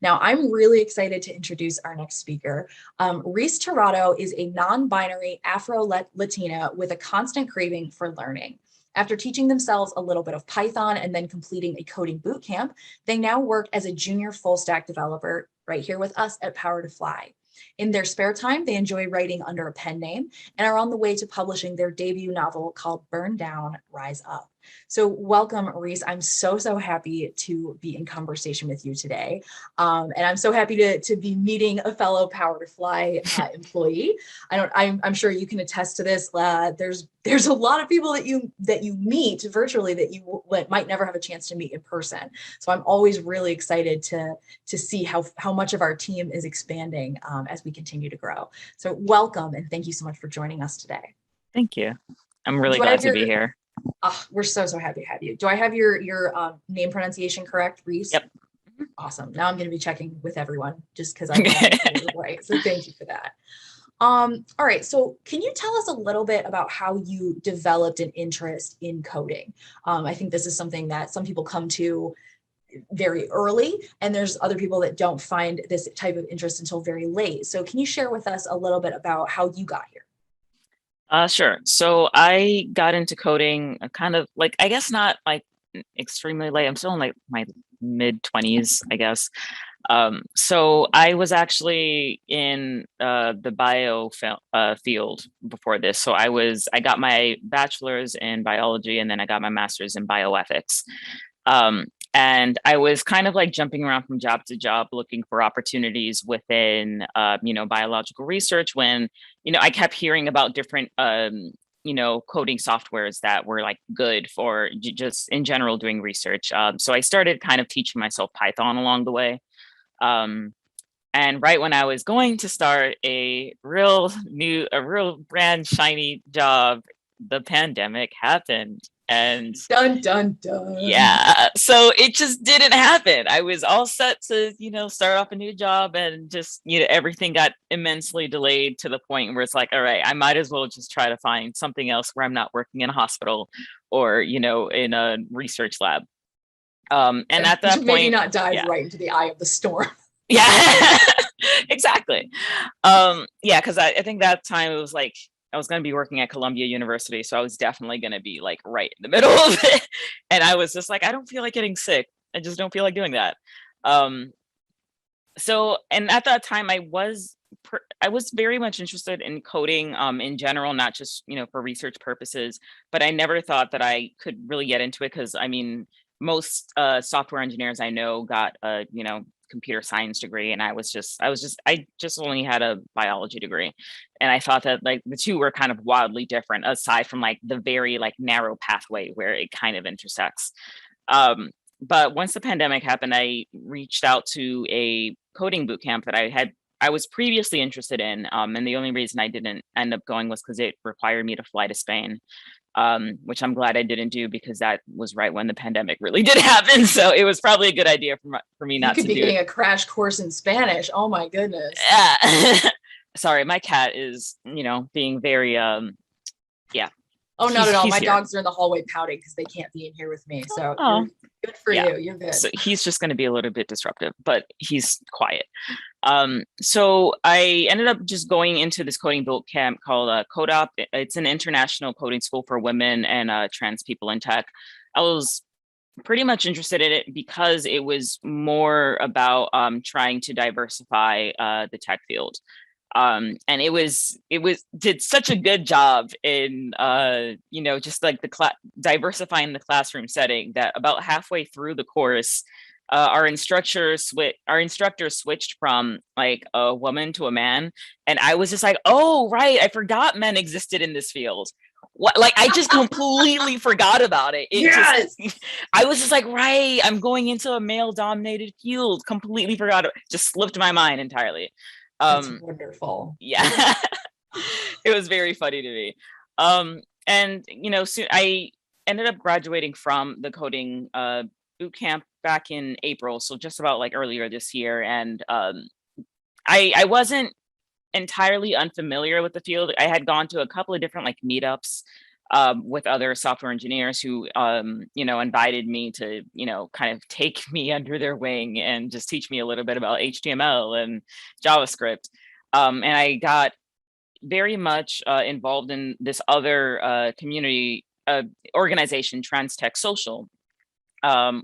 Now, I'm really excited to introduce our next speaker. Rhys Tirado is a non-binary Afro-Latina with a constant craving for learning. After teaching themselves a little bit of Python and then completing a coding boot camp, they now work as a junior full stack developer right here with us at PowerToFly. In their spare time, they enjoy writing under a pen name and are on the way to publishing their debut novel called Burn Down, Rise Up. So welcome, Rhys. I'm so happy to be in conversation with you today. And I'm so happy to be meeting a fellow PowerToFly employee. I'm sure you can attest to this. There's a lot of people that you meet virtually that you might never have a chance to meet in person. So I'm always really excited to see how much of our team is expanding as we continue to grow. So welcome and thank you so much for joining us today. Thank you. I'm really glad to be here. We're so happy to have you. Do I have your name pronunciation correct, Rhys? Yep. Awesome. Now I'm going to be checking with everyone just because I want to get it right. So thank you for that. All right. So can you tell us a little bit about how you developed an interest in coding? I think this is something that some people come to very early, and there's other people that don't find this type of interest until very late. So can you share with us a little bit about how you got here? Sure. So I got into coding kind of like, I guess not like extremely late. I'm still in like my mid 20s, I guess. So I was actually in the bio field before this. So I got my bachelor's in biology and then I got my master's in bioethics. And I was kind of like jumping around from job to job looking for opportunities within, biological research when, I kept hearing about different, coding softwares that were like good for just in general doing research. So I started kind of teaching myself Python along the way. And right when I was going to start a real brand shiny job, the pandemic happened. And dun dun dun. Yeah, so it just didn't happen. I was all set to, start off a new job and just, everything got immensely delayed to the point where it's like, all right, I might as well just try to find something else where I'm not working in a hospital or, in a research lab. And at that point, maybe not dive right into the eye of the storm. Yeah, exactly. Because I think that time it was like I was going to be working at Columbia University, so I was definitely going to be like right in the middle of it. And I was just like, I don't feel like getting sick. I just don't feel like doing that. And at that time, I was very much interested in coding in general, not just for research purposes. But I never thought that I could really get into it because I mean, most software engineers I know got a computer science degree, and I just only had a biology degree, and I thought that like the two were kind of wildly different aside from like the very like narrow pathway where it kind of intersects. But once the pandemic happened, I reached out to a coding boot camp that I was previously interested in, and the only reason I didn't end up going was because it required me to fly to Spain. Which I'm glad I didn't do because that was right when the pandemic really did happen. So it was probably a good idea for me not to do it. You could be getting a crash course in Spanish. Oh my goodness. Yeah. Sorry, my cat is, being very, yeah. Oh, not at all. My dogs are in the hallway pouting because they can't be in here with me. So good for you. You're good. So he's just going to be a little bit disruptive, but he's quiet. So I ended up just going into this coding boot camp called CodeUp. It's an international coding school for women and trans people in tech. I was pretty much interested in it because it was more about trying to diversify the tech field. And it did such a good job in just like diversifying the classroom setting that about halfway through the course our instructor switched from like a woman to a man, and I was just like, oh right, I forgot men existed in this field. What, like I just completely forgot about it. I was just like, right, I'm going into a male dominated field, completely forgot it, just slipped my mind entirely. That's wonderful. Yeah. It was very funny to me. And soon I ended up graduating from the coding boot camp back in April, so just about like earlier this year. And I wasn't entirely unfamiliar with the field. I had gone to a couple of different like meetups with other software engineers who, invited me to, kind of take me under their wing and just teach me a little bit about HTML and JavaScript. And I got very much involved in this other community organization, Trans Tech Social,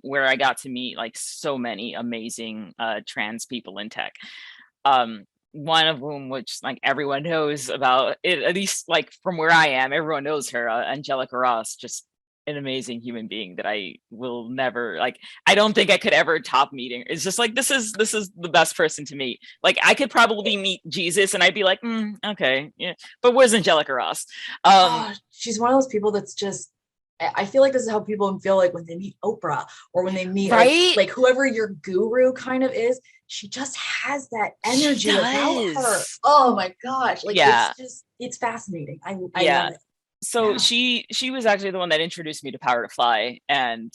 where I got to meet like so many amazing trans people in tech. One of whom, which like everyone knows about it, at least like from where I am, everyone knows her, Angelica Ross, just an amazing human being that I will never like. I don't think I could ever top meeting. It's just like this is the best person to meet. Like I could probably meet Jesus and I'd be like, okay, yeah. But where's Angelica Ross? She's one of those people that's just, I feel like this is how people feel like when they meet Oprah or when they meet right? like whoever your guru kind of is. She just has that energy about her. Oh my gosh. Like it's fascinating. I love it. So she was actually the one that introduced me to PowerToFly, and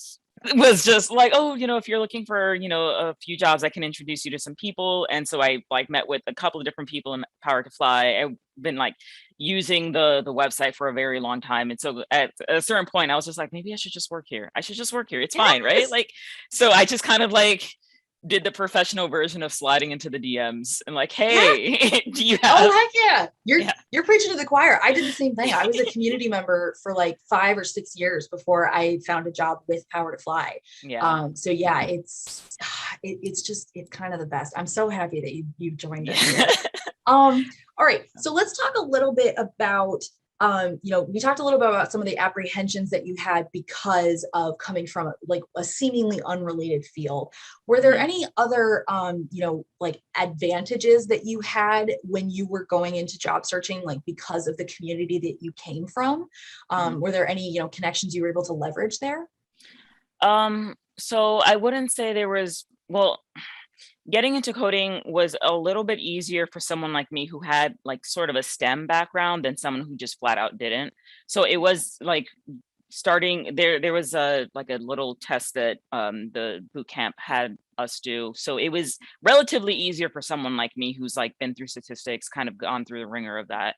was just like, oh, if you're looking for, a few jobs, I can introduce you to some people. And so I like met with a couple of different people in PowerToFly. I've been like using the website for a very long time. And so at a certain point, I was just like, maybe I should just work here. It's fine, right? Like, so I just kind of like did the professional version of sliding into the DMs and like, hey, do you have? Oh heck yeah! You're preaching to the choir. I did the same thing. I was a community member for like 5 or 6 years before I found a job with PowerToFly. Yeah. So yeah, it's kind of the best. I'm so happy that you joined us here. All right, so let's talk a little bit about we talked a little bit about some of the apprehensions that you had because of coming from like a seemingly unrelated field. Were there any other, like advantages that you had when you were going into job searching, like because of the community that you came from? Were there any, connections you were able to leverage there? So I wouldn't say there was, well, getting into coding was a little bit easier for someone like me who had like sort of a STEM background than someone who just flat out didn't. So it was like starting there was a like a little test that the boot camp had us do. So it was relatively easier for someone like me who's like been through statistics, kind of gone through the ringer of that.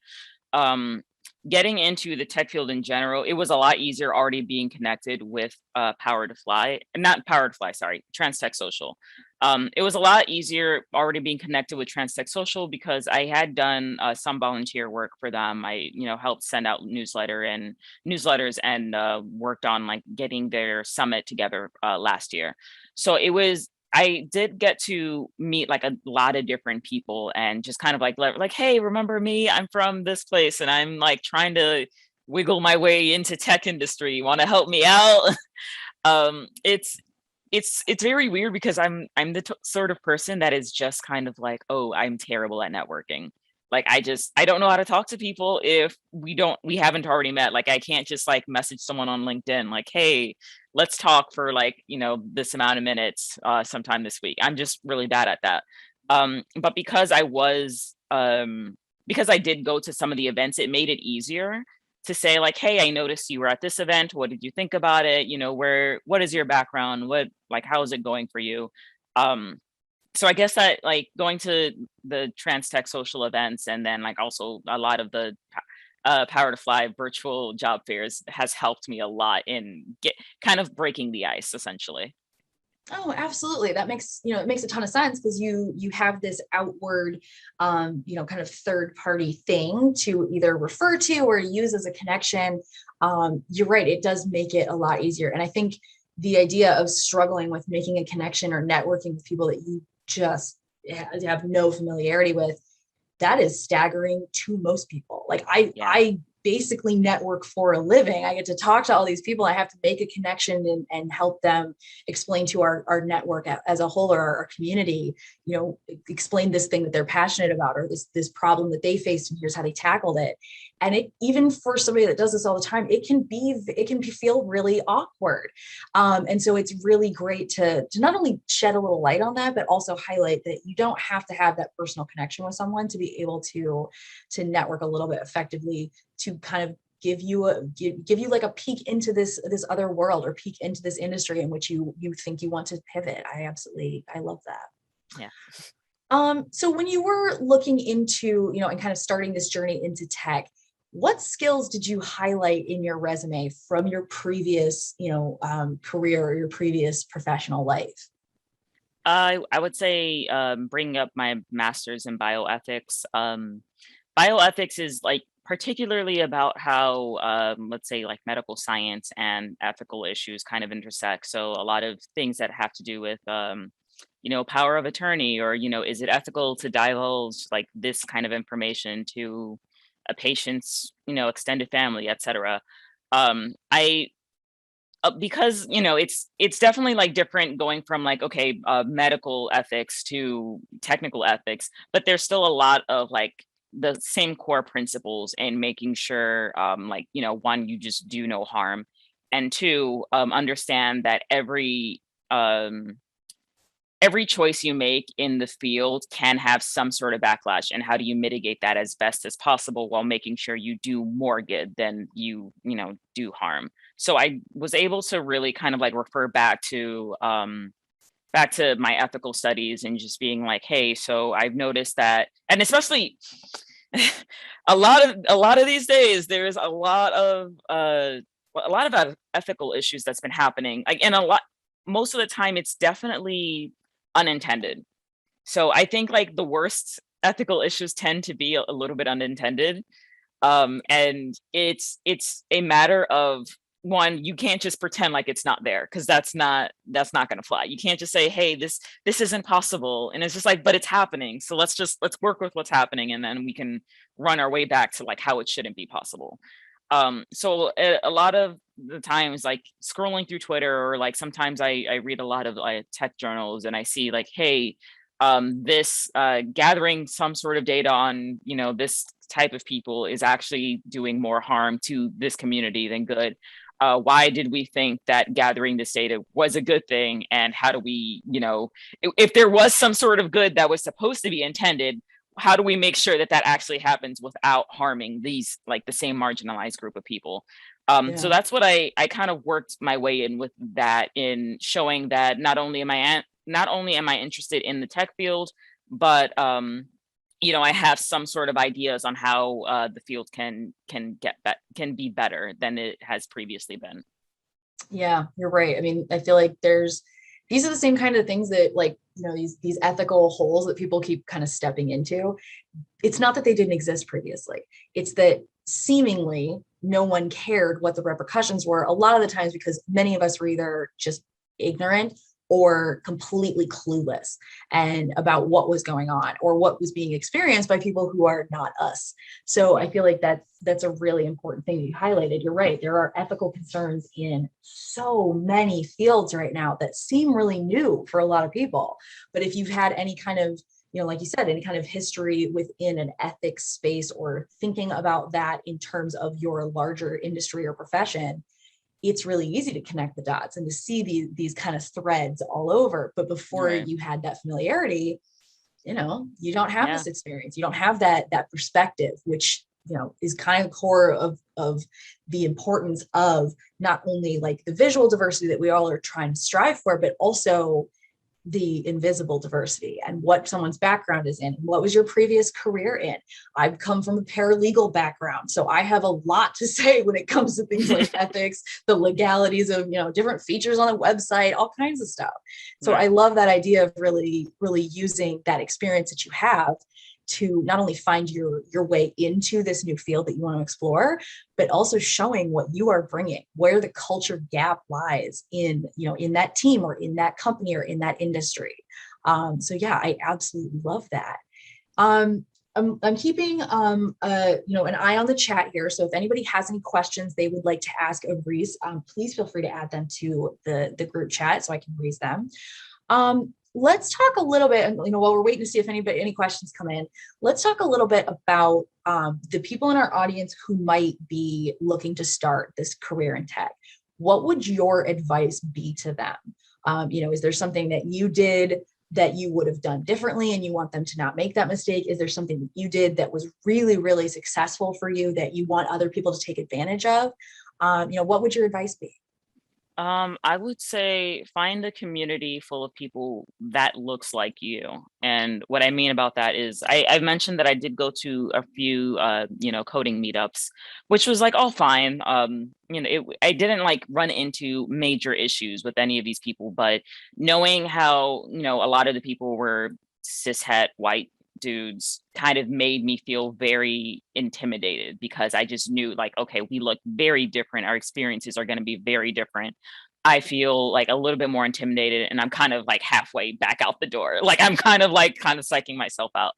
Getting into the tech field in general, it was a lot easier already being connected with not PowerToFly, sorry, Trans Tech Social. It was a lot easier already being connected with Trans Tech Social because I had done some volunteer work for them. I, helped send out newsletters and worked on like getting their summit together last year. So I did get to meet like a lot of different people and just kind of like, hey, remember me? I'm from this place and I'm like trying to wiggle my way into tech industry. You want to help me out? It's very weird because I'm the sort of person that is just kind of like, oh, I'm terrible at networking. Like I don't know how to talk to people if we haven't already met. Like I can't just like message someone on LinkedIn like, hey, let's talk for like, this amount of minutes sometime this week. I'm just really bad at that. But because I did go to some of the events, it made it easier to say like, hey, I noticed you were at this event. What did you think about it? What is your background? How is it going for you? So I guess that like going to the Trans Tech Social events and then like also a lot of the PowerToFly virtual job fairs has helped me a lot in kind of breaking the ice essentially. Oh, absolutely. That makes, it makes a ton of sense because you have this outward, kind of third party thing to either refer to or use as a connection. You're right. It does make it a lot easier. And I think the idea of struggling with making a connection or networking with people that you just have no familiarity with, that is staggering to most people. Like I basically network for a living. I get to talk to all these people. I have to make a connection and help them explain to our network as a whole or our community, explain this thing that they're passionate about or this problem that they faced and here's how they tackled it. And it, even for somebody that does this all the time, it can feel really awkward. And so it's really great to not only shed a little light on that, but also highlight that you don't have to have that personal connection with someone to be able to network a little bit effectively, to kind of give you like a peek into this other world or peek into this industry in which you think you want to pivot. I love that. Yeah. So when you were looking into, and kind of starting this journey into tech, what skills did you highlight in your resume from your previous, career or your previous professional life? I would say bringing up my master's in bioethics. Bioethics is like particularly about how, let's say, like medical science and ethical issues kind of intersect. So a lot of things that have to do with, power of attorney, or is it ethical to divulge like this kind of information to a patient's, extended family, etc. I because it's definitely like different going from like, okay, medical ethics to technical ethics, but there's still a lot of like the same core principles in making sure, like, one, you just do no harm, and two, understand that um every choice you make in the field can have some sort of backlash, and how do you mitigate that as best as possible while making sure you do more good than you do harm. So I was able to really kind of like refer back to my ethical studies, and just being like, hey, so I've noticed that, and especially a lot of these days there's a lot of ethical issues that's been happening, like, and a lot, most of the time it's definitely unintended. So I think like the worst ethical issues tend to be a little bit unintended. And it's a matter of, one, you can't just pretend like it's not there, because that's not going to fly. You can't just say, hey, this isn't possible, and it's just like, but it's happening, so let's work with what's happening, and then we can run our way back to like how it shouldn't be possible. So a lot of the times, like scrolling through Twitter, or like sometimes I read a lot of tech journals, and I see like, hey, this gathering some sort of data on this type of people is actually doing more harm to this community than good. Why did we think that gathering this data was a good thing? And how do we, if there was some sort of good that was supposed to be intended, how do we make sure that that actually happens without harming these, like, the same marginalized group of people? So Yeah. that's what I kind of worked my way in with that, in showing that not only am I interested in the tech field, but I have some sort of ideas on how the field can be better than it has previously been. Yeah, you're right. I mean, I feel like these are the same kind of things that, like, these ethical holes that people keep kind of stepping into. It's not that they didn't exist previously. It's that seemingly no one cared what the repercussions were a lot of the times, because many of us were either just ignorant or completely clueless and about what was going on or what was being experienced by people who are not us. So I feel like that's a really important thing that you highlighted. You're right. There are ethical concerns in so many fields right now that seem really new for a lot of people. But if you've had any kind of, like you said, any kind of history within an ethics space, or thinking about that in terms of your larger industry or profession, it's really easy to connect the dots and to see these kind of threads all over. But before Right. you had that familiarity, you don't have Yeah. this experience. You don't have that perspective, which, is kind of core of the importance of not only like the visual diversity that we all are trying to strive for, but also the invisible diversity and what someone's background is in. What was your previous career in? I've come from a paralegal background, so I have a lot to say when it comes to things like ethics, the legalities of, different features on a website, all kinds of stuff. So I Right. love that idea of really, really using that experience that you have to not only find your way into this new field that you want to explore, but also showing what you are bringing, where the culture gap lies in, in that team or in that company or in that industry. So yeah, I absolutely love that. I'm keeping an eye on the chat here. So if anybody has any questions they would like to ask of Rhys, please feel free to add them to the group chat so I can raise them. Let's talk a little bit, while we're waiting to see if any questions come in, let's talk a little bit about the people in our audience who might be looking to start this career in tech. What would your advice be to them? Is there something that you did that you would have done differently and you want them to not make that mistake? Is there something that you did that was really, really successful for you that you want other people to take advantage of? What would your advice be? I would say find a community full of people that looks like you. And what I mean about that is I mentioned that I did go to a few coding meetups, which was like all fine. I didn't like run into major issues with any of these people, but knowing how, a lot of the people were cishet white dudes kind of made me feel very intimidated because I just knew like, okay, we look very different. Our experiences are going to be very different. I feel like a little bit more intimidated and I'm kind of like halfway back out the door. Like I'm kind of psyching myself out.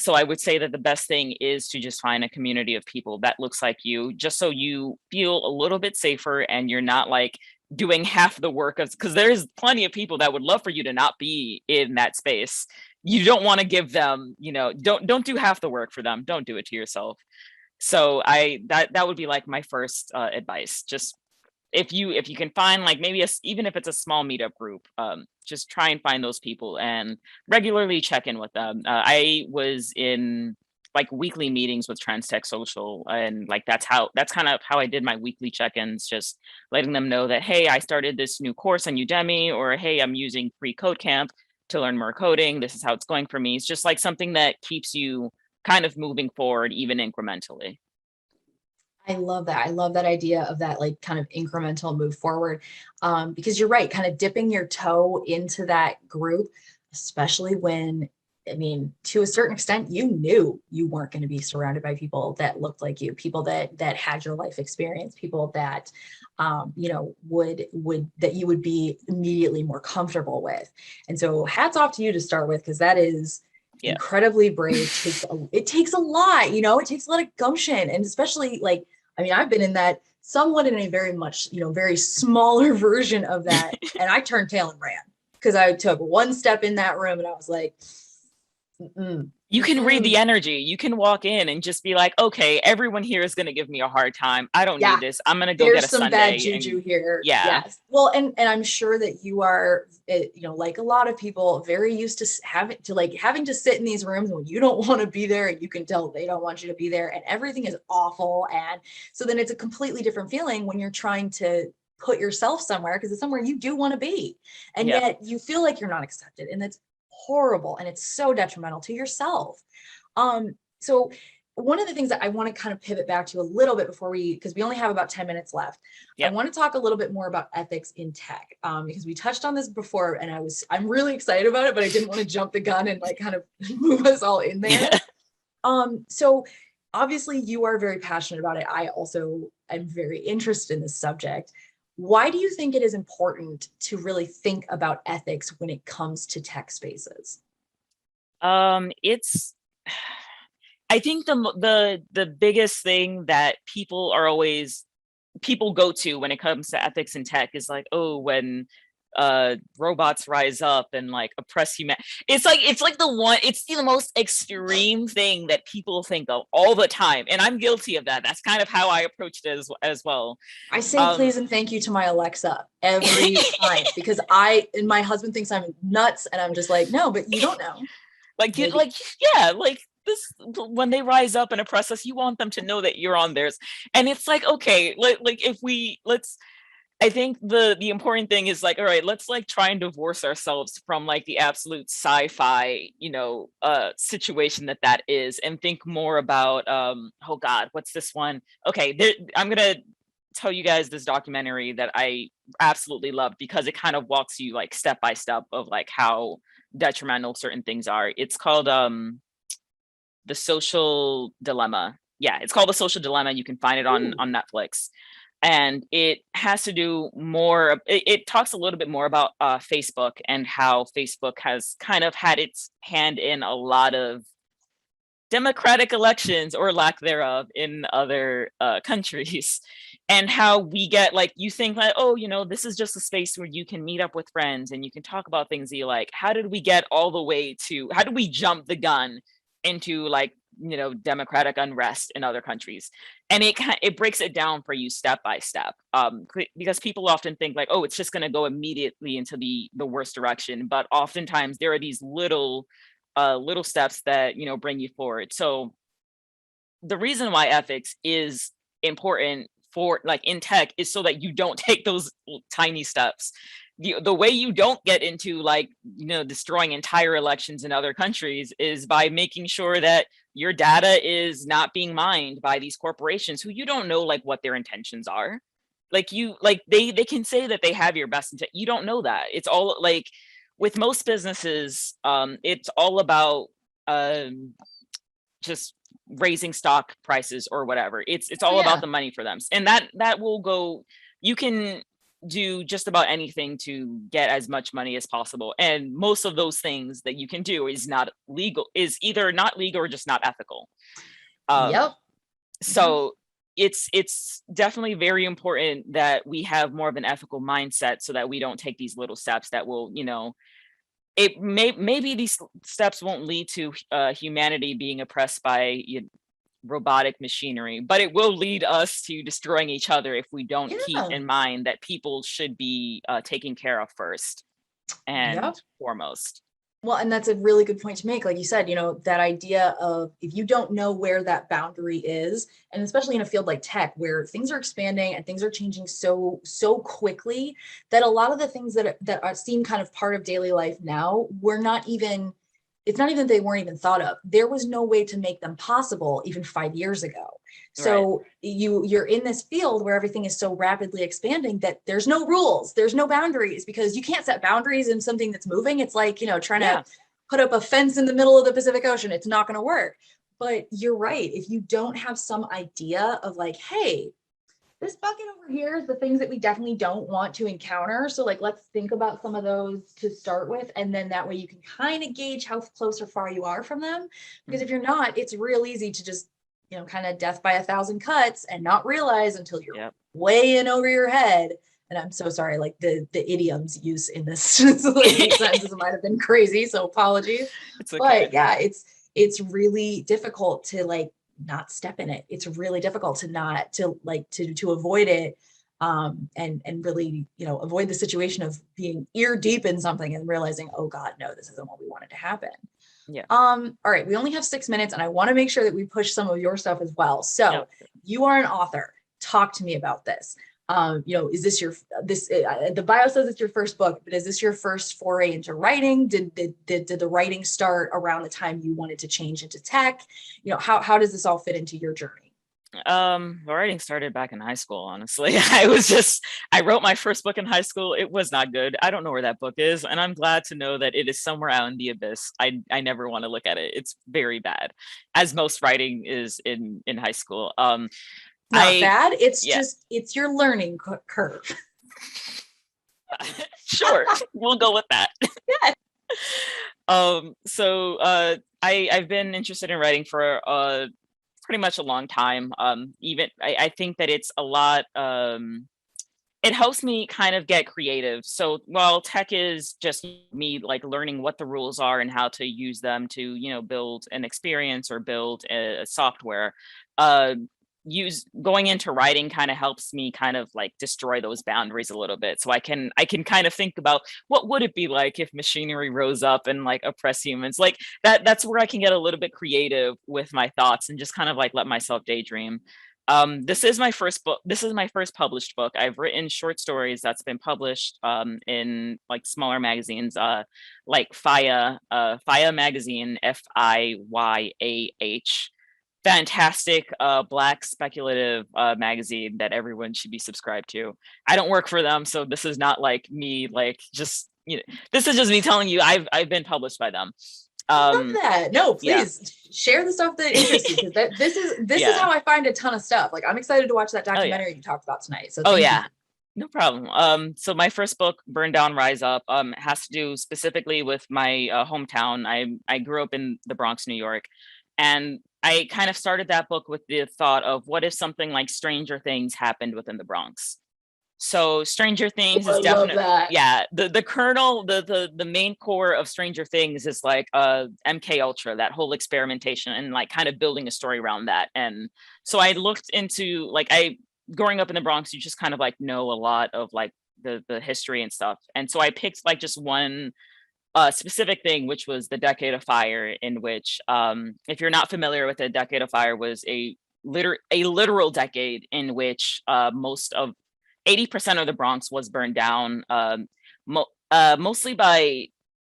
So I would say that the best thing is to just find a community of people that looks like you, just so you feel a little bit safer and you're not like doing half the work of, because there's plenty of people that would love for you to not be in that space. You don't want to give them, don't do half the work for them. Don't do it to yourself. So that would be like my first advice. Just if you can find like maybe even if it's a small meetup group, just try and find those people and regularly check in with them. I was in like weekly meetings with Trans Tech Social, and like that's kind of how I did my weekly check-ins, just letting them know that, hey, I started this new course on Udemy, or hey, I'm using free code camp to learn more coding. This is how it's going for me. It's just like something that keeps you kind of moving forward, even incrementally. I love that. I love that idea of that like kind of incremental move forward. Because you're right, kind of dipping your toe into that group, especially when, I mean, to a certain extent, you knew you weren't going to be surrounded by people that looked like you, people that had your life experience, people that would that you would be immediately more comfortable with. And so hats off to you to start with, because that is Yeah. incredibly brave. It takes a lot, it takes a lot of gumption. And especially like, I mean, I've been in that somewhat in a very much, very smaller version of that. And I turned tail and ran because I took one step in that room and I was like, you can read the energy. You can walk in and just be like, okay, everyone here is going to give me a hard time. I don't yeah, need this. I'm going to go get there's a some bad sundae. juju And here. yeah, Yes. Well, and I'm sure that you are, like a lot of people, very used to having to sit in these rooms when you don't want to be there, and you can tell they don't want you to be there, and everything is awful. And so then it's a completely different feeling when you're trying to put yourself somewhere, because it's somewhere you do want to be, and yeah. yet you feel like you're not accepted, and that's horrible, and it's so detrimental to yourself. So one of the things that I want to kind of pivot back to a little bit before because we only have about 10 minutes left. I Yep. want to talk a little bit more about ethics in tech, because we touched on this before and I'm really excited about it, but I didn't want to jump the gun and like kind of move us all in there. So obviously you are very passionate about it. I also am very interested in this subject. Why do you think it is important to really think about ethics when it comes to tech spaces? It's I think the biggest thing that people go to when it comes to ethics and tech is like, oh, when robots rise up and like oppress humanity. It's the most extreme thing that people think of all the time, and I'm guilty of that. That's kind of how I approached it as well. I say um please and thank you to my Alexa every time, because and my husband thinks I'm nuts, and I'm just like, no, but you don't know. Maybe. yeah, like this, when they rise up and oppress us, you want them to know that you're on theirs. And it's like, okay, like if we let's I think the important thing is like, all right, let's like try and divorce ourselves from like the absolute sci-fi, situation that is, and think more about oh God, what's this one? Okay, I'm gonna tell you guys this documentary that I absolutely love because it kind of walks you like step by step of like how detrimental certain things are. It's called The Social Dilemma. Yeah, it's called The Social Dilemma. You can find it on Ooh. Netflix, and it has to do more. It talks a little bit more about Facebook and how Facebook has kind of had its hand in a lot of democratic elections or lack thereof in other countries, and how we get like, you think like, oh, this is just a space where you can meet up with friends and you can talk about things that you like. How did we get all the way to, how do we jump the gun into like, democratic unrest in other countries? And it breaks it down for you step by step, because people often think like, oh, it's just going to go immediately into the worst direction, but oftentimes there are these little steps that bring you forward. So the reason why ethics is important for like in tech is so that you don't take those tiny steps. The way you don't get into like, destroying entire elections in other countries is by making sure that your data is not being mined by these corporations who you don't know like what their intentions are. Like they can say that they have your best intent. You don't know that. It's all like with most businesses, it's all about just raising stock prices or whatever. It's all about the money for them. And that will go, you can do just about anything to get as much money as possible. And most of those things that you can do is not legal, is either not legal or just not ethical. So it's definitely very important that we have more of an ethical mindset so that we don't take these little steps that will, maybe these steps won't lead to humanity being oppressed by robotic machinery, but it will lead us to destroying each other if we don't keep in mind that people should be taken care of first and foremost. Well, and that's a really good point to make. Like you said, that idea of if you don't know where that boundary is, and especially in a field like tech where things are expanding and things are changing so quickly that a lot of the things that seem kind of part of daily life now it's not even they weren't even thought of. There was no way to make them possible even 5 years ago. So you're in this field where everything is so rapidly expanding that there's no rules, there's no boundaries, because you can't set boundaries in something that's moving. It's like, trying to put up a fence in the middle of the Pacific Ocean. It's not going to work. But you're right. If you don't have some idea of like, hey, this bucket over here is the things that we definitely don't want to encounter. So like, let's think about some of those to start with. And then that way you can kind of gauge how close or far you are from them. Because if you're not, it's real easy to just, kind of death by 1,000 cuts and not realize until you're way in over your head. And I'm so sorry, like the idioms used in this these sentences might have been crazy. So apologies. It's okay. But yeah, it's really difficult to like not step in it. It's really difficult to avoid it, and really, avoid the situation of being ear deep in something and realizing, oh God, no, this isn't what we wanted to happen. All right, we only have 6 minutes, and I want to make sure that we push some of your stuff as well. So you are an author. Talk to me about this. Is this the bio says it's your first book, but is this your first foray into writing? Did the writing start around the time you wanted to change into tech? How does this all fit into your journey? Writing started back in high school, honestly. I wrote my first book in high school. It was not good. I don't know where that book is, and I'm glad to know that it is somewhere out in the abyss. I never want to look at it. It's very bad, as most writing is in high school. Not bad. It's just, it's your learning curve. Sure, we'll go with that. So I've been interested in writing for pretty much a long time. Even I think that it's a lot. It helps me kind of get creative. So while tech is just me like learning what the rules are and how to use them to build an experience or build a software, going into writing kind of helps me kind of like destroy those boundaries a little bit, so I can kind of think about what would it be like if machinery rose up and like oppress humans. Like that's where I can get a little bit creative with my thoughts and just kind of like let myself daydream. This is my first book. This is my first published book. I've written short stories that's been published in like smaller magazines, like Faya magazine, FIYAH. Fantastic Black speculative magazine that everyone should be subscribed to. I don't work for them, so this is not like me like just this is just me telling you I've been published by them. I love that. No, please share the stuff that interests you, because this is how I find a ton of stuff. Like I'm excited to watch that documentary you talked about tonight. So thank you. No problem. So my first book, Burn Down, Rise Up, has to do specifically with my hometown. I grew up in the Bronx, New York, and I kind of started that book with the thought of what if something like Stranger Things happened within the Bronx. So Stranger Things is definitely the kernel, the main core of Stranger Things is like MK Ultra, that whole experimentation and like kind of building a story around that. And so I looked into like growing up in the Bronx, you just kind of like know a lot of like the history and stuff. And so I picked like just one specific thing, which was the Decade of Fire, in which if you're not familiar with it, Decade of Fire was a a literal decade in which most of 80% of the Bronx was burned down, mostly by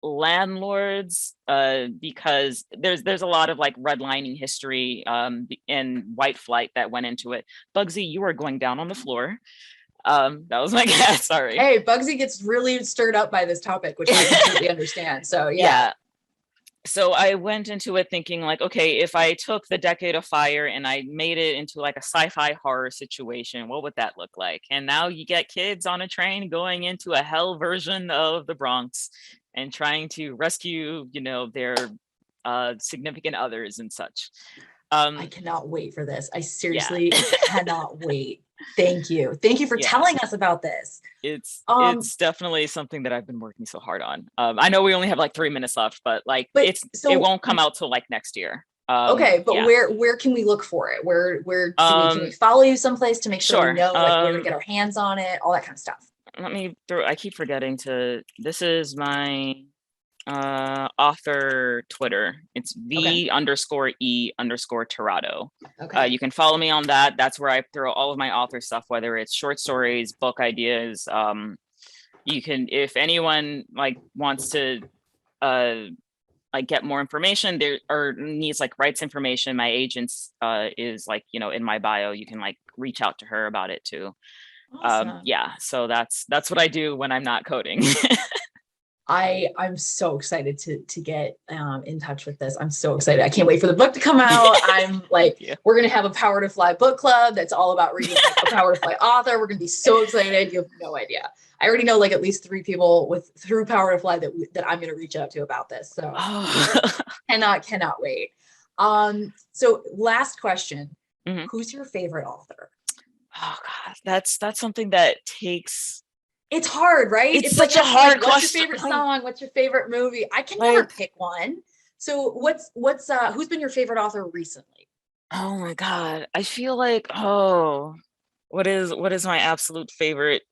landlords, because there's a lot of like redlining history and white flight that went into it. Bugsy, you are going down on the floor. That was my cat. Sorry. Hey, Bugsy gets really stirred up by this topic, which I completely understand. So Yeah. So I went into it thinking like, okay, if I took the Decade of Fire and I made it into like a sci-fi horror situation, what would that look like? And now you get kids on a train going into a hell version of the Bronx and trying to rescue, their significant others and such. I cannot wait for this. I Yeah. seriously cannot wait. Thank you. Thank you for Yeah. telling us about this. It's definitely something that I've been working so hard on. I know we only have like 3 minutes left, but like it won't come out till like next year. Okay, but yeah. where can we look for it? Where can we follow you someplace to make sure we know like where to get our hands on it, all that kind of stuff? I keep forgetting this is my author Twitter. It's V_E_Tirado. Okay. You can follow me on that. That's where I throw all of my author stuff, whether it's short stories, book ideas. You can, if anyone like wants to like get more information there or needs like rights information, my agent's is like, in my bio. You can like reach out to her about it too. Awesome. Yeah, so that's what I do when I'm not coding. I'm so excited to get in touch with this. I'm so excited. I can't wait for the book to come out. I'm like, we're going to have a PowerToFly book club that's all about reading like a PowerToFly author. We're going to be so excited. You have no idea. I already know like at least 3 people through PowerToFly that I'm going to reach out to about this. So cannot wait. So last question, who's your favorite author? Oh God, that's something that takes. It's hard, right? It's such a hard question. What's your favorite song? What's your favorite movie? I can never pick one. So what's who's been your favorite author recently? Oh my God. I feel like, what is my absolute favorite?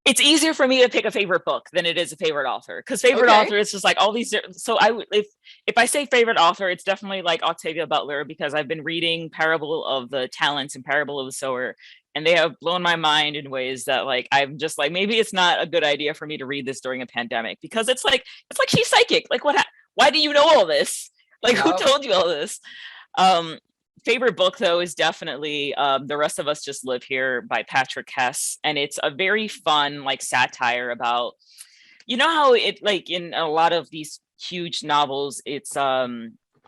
It's easier for me to pick a favorite book than it is a favorite author, because favorite author is just like all these. So if I say favorite author, it's definitely like Octavia Butler, because I've been reading Parable of the Talents and Parable of the Sower, and they have blown my mind in ways that like I'm just like, maybe it's not a good idea for me to read this during a pandemic, because it's like she's psychic. Like why do you know all this? Like who told you all this? Favorite book though is definitely The Rest of Us Just Live Here by Patrick Hess, and it's a very fun like satire about, how it like in a lot of these huge novels, it's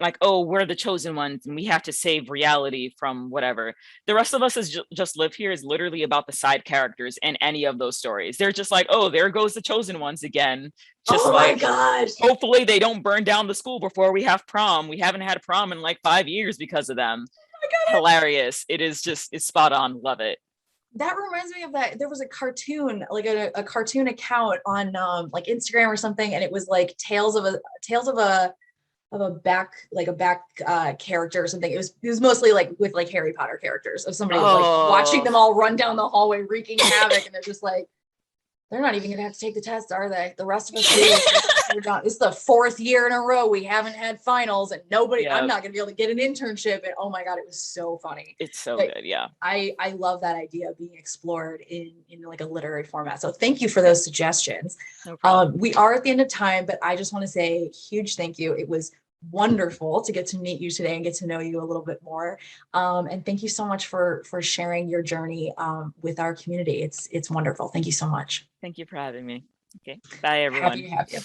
like, oh, we're the chosen ones and we have to save reality from whatever. The Rest of Us is Just Live Here is literally about the side characters in any of those stories. They're just like, oh, there goes the chosen ones again. Just my gosh. Hopefully they don't burn down the school before we have prom. We haven't had a prom in like 5 years because of them. Oh my God. Hilarious. It's spot on. Love it. That reminds me of that. There was a cartoon, like a cartoon account on like Instagram or something, and it was like tales of a back character or something. It was mostly like with like Harry Potter characters of somebody like watching them all run down the hallway wreaking havoc, and they're just like, they're not even gonna have to take the test, are they? The rest of us do. It's the 4th year in a row we haven't had finals, and I'm not gonna be able to get an internship. And oh my God, it was so funny. It's so good. Yeah. I love that idea of being explored in like a literary format. So thank you for those suggestions. No problem. We are at the end of time, but I just want to say huge thank you. It was wonderful to get to meet you today and get to know you a little bit more. And thank you so much for sharing your journey with our community. It's wonderful. Thank you so much. Thank you for having me. Okay. Bye, everyone. Happy to have you.